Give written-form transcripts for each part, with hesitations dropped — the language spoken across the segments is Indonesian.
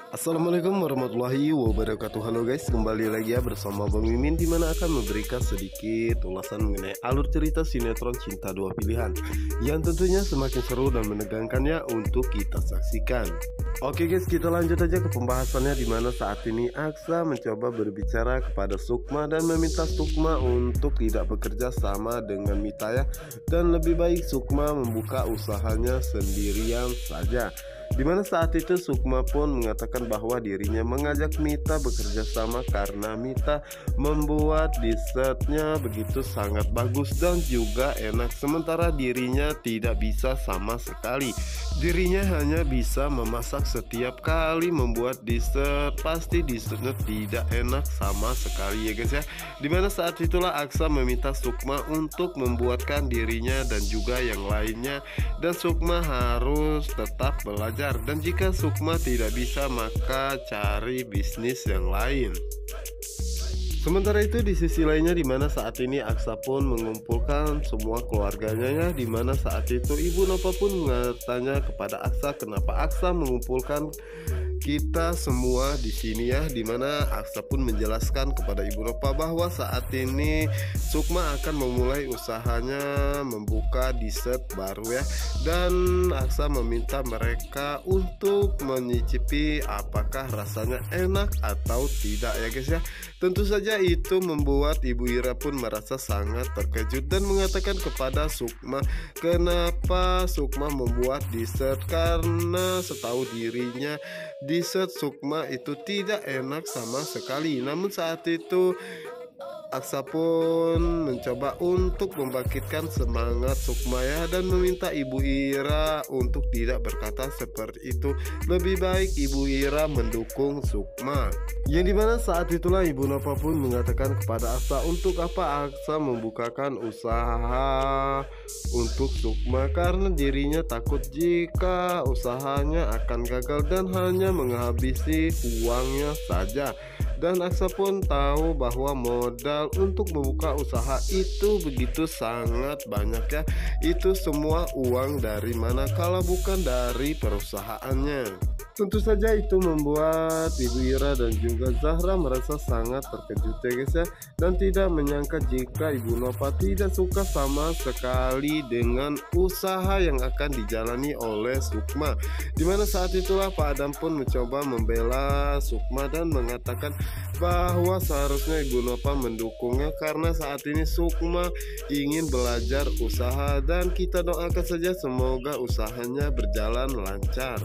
Assalamualaikum warahmatullahi wabarakatuh. Halo guys, kembali lagi ya bersama Bang Mimin, dimana akan memberikan sedikit ulasan mengenai alur cerita sinetron Cinta Dua Pilihan yang tentunya semakin seru dan menegangkannya untuk kita saksikan. Oke guys, kita lanjut aja ke pembahasannya, dimana saat ini Aksa mencoba berbicara kepada Sukma dan meminta Sukma untuk tidak bekerja sama dengan Mita ya, dan lebih baik Sukma membuka usahanya sendirian saja. Dimana saat itu Sukma pun mengatakan bahwa dirinya mengajak Mita bekerja sama karena Mita membuat dessertnya begitu sangat bagus dan juga enak, sementara dirinya tidak bisa sama sekali. Dirinya hanya bisa memasak, setiap kali membuat dessert pasti dessertnya tidak enak sama sekali ya guys ya. Dimana saat itulah Aksa meminta Sukma untuk membuatkan dirinya dan juga yang lainnya, dan Sukma harus tetap belajar, dan jika Sukma tidak bisa maka cari bisnis yang lain. Sementara itu di sisi lainnya, dimana saat ini Aksa pun mengumpulkan semua keluarganya ya, dimana saat itu Ibu Nova pun bertanya kepada Aksa kenapa Aksa mengumpulkan kita semua di sini ya, dimana Aksa pun menjelaskan kepada Ibu Nova bahwa saat ini Sukma akan memulai usahanya membuka dessert baru ya, dan Aksa meminta mereka untuk menyicipi apakah rasanya enak atau tidak ya guys ya. Tentu saja itu membuat Ibu Ira pun merasa sangat terkejut dan mengatakan kepada Sukma kenapa Sukma membuat dessert, karena setahu dirinya dessert Sukma itu tidak enak sama sekali. Namun saat itu Aksa pun mencoba untuk membangkitkan semangat Sukma ya, dan meminta Ibu Ira untuk tidak berkata seperti itu. Lebih baik Ibu Ira mendukung Sukma. Yang dimana saat itulah Ibu Nova pun mengatakan kepada Aksa untuk apa Aksa membukakan usaha untuk Sukma, karena dirinya takut jika usahanya akan gagal dan hanya menghabisi uangnya saja. Dan Aksa pun tahu bahwa modal untuk membuka usaha itu begitu sangat banyak ya. Itu semua uang dari mana kalau bukan dari perusahaannya. Tentu saja itu membuat Ibu Ira dan juga Zahra merasa sangat terkejut ya guys ya, dan tidak menyangka jika Ibu Nova tidak suka sama sekali dengan usaha yang akan dijalani oleh Sukma. Dimana saat itulah Pak Adam pun mencoba membela Sukma dan mengatakan bahwa seharusnya Ibu Nova mendukungnya karena saat ini Sukma ingin belajar usaha, dan kita doakan saja semoga usahanya berjalan lancar.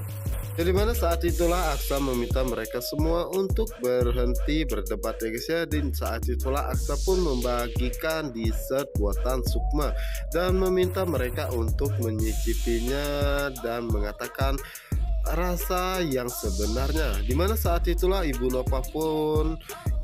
Jadi mana saat itulah Aksa meminta mereka semua untuk berhenti berdebat ya guys ya. Dan saat itulah Aksa pun membagikan dessert buatan Sukma dan meminta mereka untuk menyicipinya dan mengatakan rasa yang sebenarnya. Dimana saat itulah Ibu Nova pun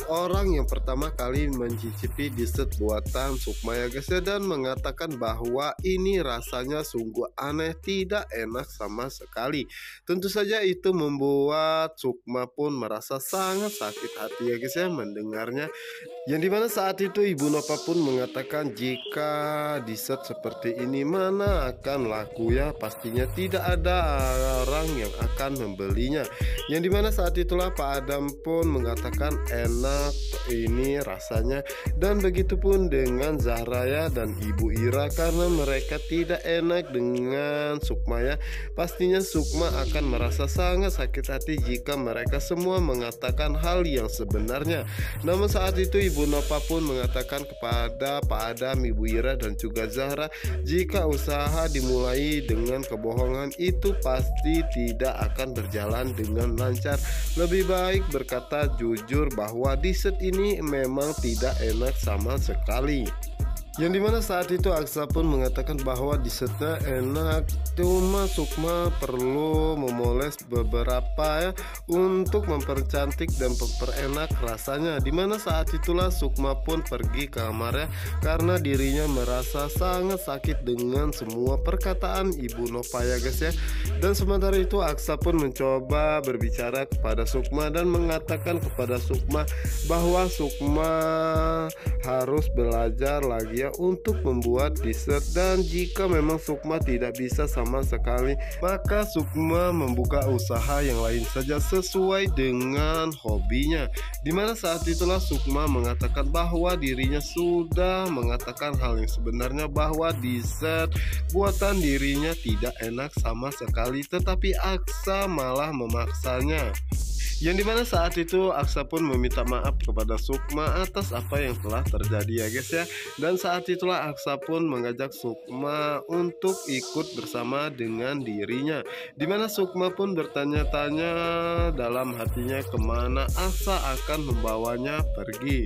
orang yang pertama kali mencicipi dessert buatan Sukma ya guys ya, dan mengatakan bahwa ini rasanya sungguh aneh, tidak enak sama sekali. Tentu saja itu membuat Sukma pun merasa sangat sakit hati ya guys ya mendengarnya. Yang dimana saat itu Ibu Nova pun mengatakan jika dessert seperti ini mana akan laku ya, pastinya tidak ada orang yang akan membelinya. Yang dimana saat itulah Pak Adam pun mengatakan enak ini rasanya, dan begitupun dengan Zahra ya dan Ibu Ira, karena mereka tidak enak dengan Sukma ya. Pastinya Sukma akan merasa sangat sakit hati jika mereka semua mengatakan hal yang sebenarnya. Namun saat itu Ibu Nova pun mengatakan kepada Pak Adam, Ibu Ira dan juga Zahra, jika usaha dimulai dengan kebohongan itu pasti tidak akan berjalan dengan lancar. Lebih baik berkata jujur bahwa dessert ini memang tidak enak sama sekali. Yang dimana saat itu Aksa pun mengatakan bahwa dessertnya enak, cuma Sukma perlu memoles beberapa ya untuk mempercantik dan memperenak rasanya. Dimana saat itulah Sukma pun pergi ke kamarnya karena dirinya merasa sangat sakit dengan semua perkataan Ibu Nova ya guys ya. Dan sementara itu Aksa pun mencoba berbicara kepada Sukma dan mengatakan kepada Sukma bahwa Sukma harus belajar lagi ya untuk membuat dessert. Dan jika memang Sukma tidak bisa sama sekali, maka Sukma membuka usaha yang lain saja sesuai dengan hobinya. Dimana saat itulah Sukma mengatakan bahwa dirinya sudah mengatakan hal yang sebenarnya, bahwa dessert buatan dirinya tidak enak sama sekali, tetapi Aksa malah memaksanya. Yang dimana saat itu Aksa pun meminta maaf kepada Sukma atas apa yang telah terjadi ya guys ya. Dan saat itulah Aksa pun mengajak Sukma untuk ikut bersama dengan dirinya. Dimana Sukma pun bertanya-tanya dalam hatinya kemana Aksa akan membawanya pergi.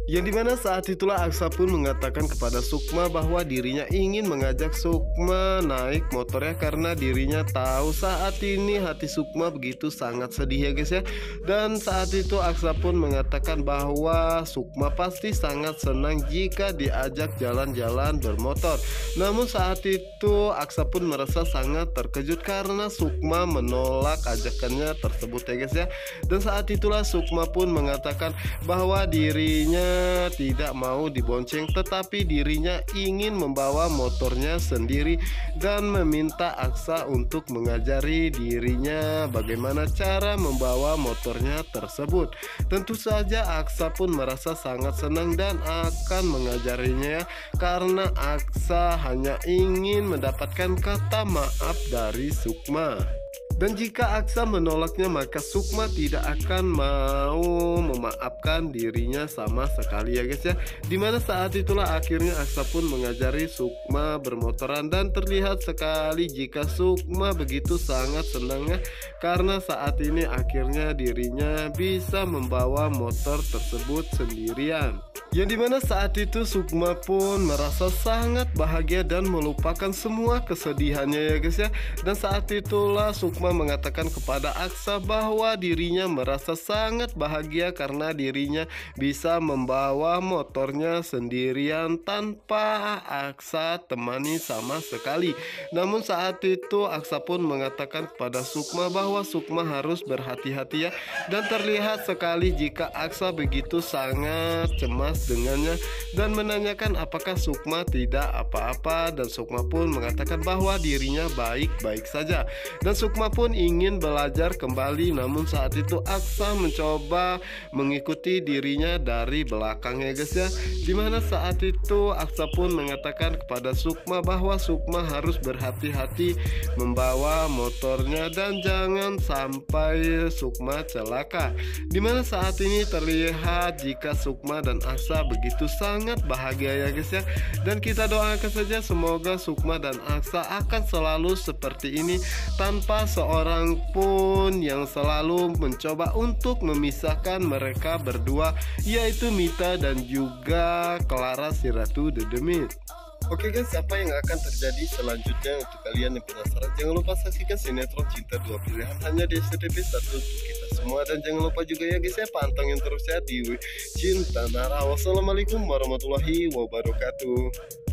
Yang dimana saat itulah Aksa pun mengatakan kepada Sukma bahwa dirinya ingin mengajak Sukma naik motornya, karena dirinya tahu saat ini hati Sukma begitu sangat sedih ya guys ya. Dan saat itu Aksa pun mengatakan bahwa Sukma pasti sangat senang jika diajak jalan-jalan bermotor. Namun saat itu Aksa pun merasa sangat terkejut karena Sukma menolak ajakannya tersebut ya guys ya. Dan saat itulah Sukma pun mengatakan bahwa dirinya tidak mau dibonceng, tetapi dirinya ingin membawa motornya sendiri dan meminta Aksa untuk mengajari dirinya bagaimana cara membawa motornya tersebut. Tentu saja Aksa pun merasa sangat senang dan akan mengajarinya, karena Aksa hanya ingin mendapatkan kata maaf dari Sukma. Dan jika Aksa menolaknya, maka Sukma tidak akan mau memaafkan dirinya sama sekali ya guys ya. Dimana saat itulah akhirnya Aksa pun mengajari Sukma bermotoran, dan terlihat sekali jika Sukma begitu sangat senangnya karena saat ini akhirnya dirinya bisa membawa motor tersebut sendirian. Yang dimana saat itu Sukma pun merasa sangat bahagia dan melupakan semua kesedihannya ya guys ya. Dan saat itulah Sukma mengatakan kepada Aksa bahwa dirinya merasa sangat bahagia karena dirinya bisa membawa motornya sendirian tanpa Aksa temani sama sekali. Namun saat itu Aksa pun mengatakan kepada Sukma bahwa Sukma harus berhati-hati ya. Dan terlihat sekali jika Aksa begitu sangat cemas dengannya dan menanyakan apakah Sukma tidak apa-apa, dan Sukma pun mengatakan bahwa dirinya baik-baik saja. Dan Sukma pun ingin belajar kembali, namun saat itu Aksa mencoba mengikuti dirinya dari belakang ya guys ya. Dimana saat itu Aksa pun mengatakan kepada Sukma bahwa Sukma harus berhati-hati membawa motornya dan jangan sampai Sukma celaka. Dimana saat ini terlihat jika Sukma dan Aksa begitu sangat bahagia ya guys ya. Dan kita doakan saja semoga Sukma dan Aksa akan selalu seperti ini tanpa seorang pun yang selalu mencoba untuk memisahkan mereka berdua, yaitu Mita dan juga Clara si Ratu Dedemit. Oke guys, apa yang akan terjadi selanjutnya untuk kalian yang penasaran? Jangan lupa saksikan sinetron Cinta Dua Pilihan hanya di SCTV 1 untuk kita semua. Dan jangan lupa juga ya guys ya, pantengin terus ya di Cinta Nara. Wassalamualaikum warahmatullahi wabarakatuh.